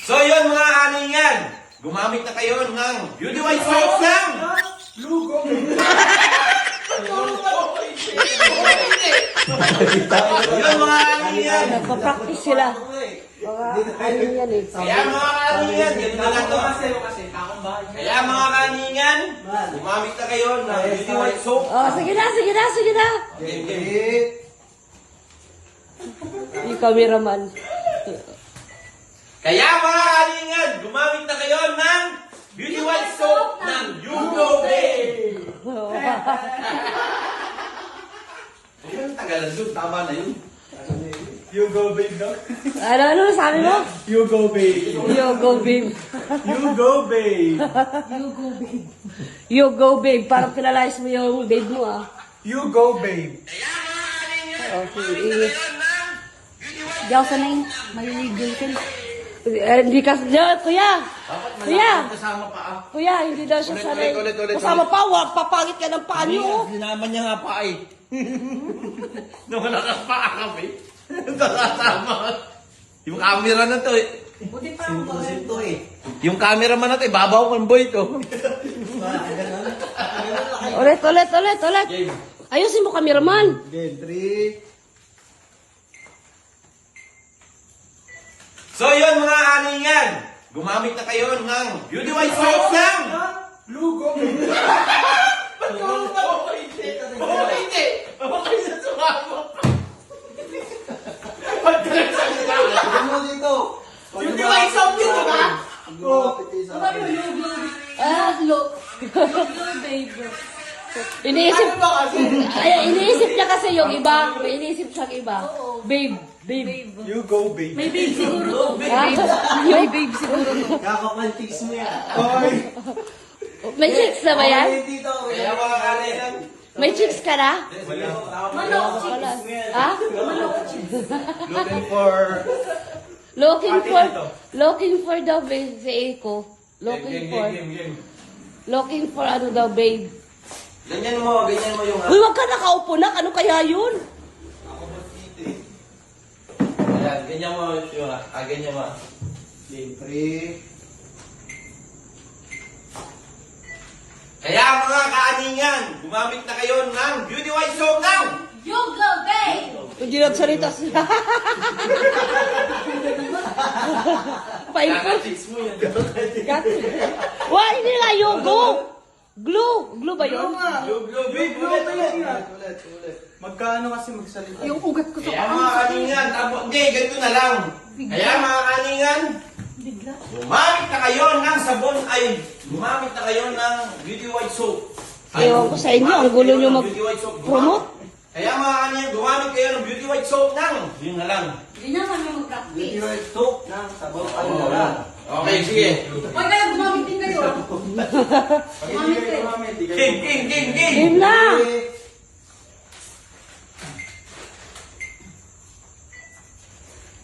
So yun mga aningan, gumamit na kayo ng Beauty White Soap ng Lugo. yun mga aningan. Nagpa-practice sila. Ano yan eh. Kaya mga kaningan, ganito na to. Kaya mga kaningan, gumamit na kayo ng Beauty White Soap. Oh, sige na, sige na, sige na. Yung cameraman. Kaya mga kaningan, gumamit na kayo ng Beauty White Soap ng Yugo Babe. Huwag yung tagalan doon, tama na yun. You go, babe, no? Ano sabi mo? You go, babe. You go, babe. You go, babe. You go, babe. Parang pinalayas mo yung babe mo, ah. You go, babe. Kaya mga kaningan, Oh, gumamit sige. na kayo ng Beauty White Di ako sanay. Maliligil ka. Hindi ka, kuya. Dapat Kuya. malaki kasama pa ah. Kuya, hindi daw siya Ulit, sanay. ulit, ulit, Kasama pa, papangit ka ng paa niyo, oh. Sinaman niya nga pa eh. Nung wala kang paa kami. Kasama. Yung camera na to eh. Buti pa ang to eh. Yung cameraman na to eh, babaw kang boy to. Ulit. Game. Ayusin mo, cameraman. Game 3. So yun mga aningan, gumamit na kayo ng Beauty White Soap ng Lugo. Ba't ka mo ba? Hindi. Okay sa sumama. Ba't ka nagsalita? Ano dito? Beauty White Soap yun, diba? Iniisip niya kasi yung iba. May iniisip siyang iba. Babe. You go, babe. May babe siguro to. Ah, May babe siguro to. Kakapaltiks mo yan. Oy. May chicks na ba yan? Dito. Kaya mga aningan, May chicks ka na? Manok. Wala. Ha? Looking for... Looking for daw babe si Eiko. Looking for ano daw babe. ganyan mo yung Uy, wag ka nakaupo na. Ano kaya yun? Ayan, ganyan mo yung ganyan mo. Game 3. Kaya mga kaaningan, gumamit na kayo ng Beauty White Soap ng You go, babe! Hindi nagsalita sila. Paikot. Kaka-chicks mo yan. Wah, hindi nga yogo. Glue. Glue ba yun? Babe, Ulit. Magkano kasi magsalita? Yung ugat ko sa Kaya mga kaningan, hindi, ganito na lang. Kaya mga kaningan, gumamit na kayo ng sabon, gumamit na kayo ng Beauty White Soap. Ewan ko sa inyo, ang gulo nyo Beauty White Soap. mag-promote. Kaya mga kaningan, gumamit kayo ng Beauty White Soap ng, yun na lang. Hindi naman yung mag-practice. Soap ng sabon pala. Okay, sige. Huwag kaya gumamit din kayo. Pag hindi kayo gumamit, di kayo Game. Game na.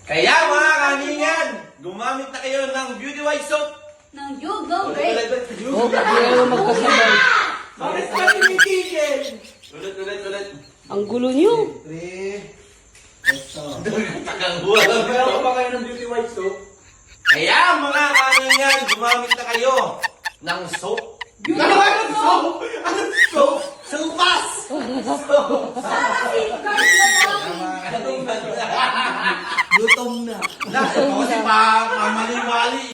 Kaya mga kaningan, gumamit na kayo ng Beauty White Soap. Nang you go, babe! Oh, hindi mo magkasabay. Bakit ka tinitigil? Ulit. Ang gulo nyo. 3. Tagang buwan. Meron pa kayo ng beauty white soap? Kaya mga kaningan, gumamit na kayo ng soap. Soap? Anong soap? Sopas! Safeguard na lang! Gutom na. Kasi pa, mamali-mali.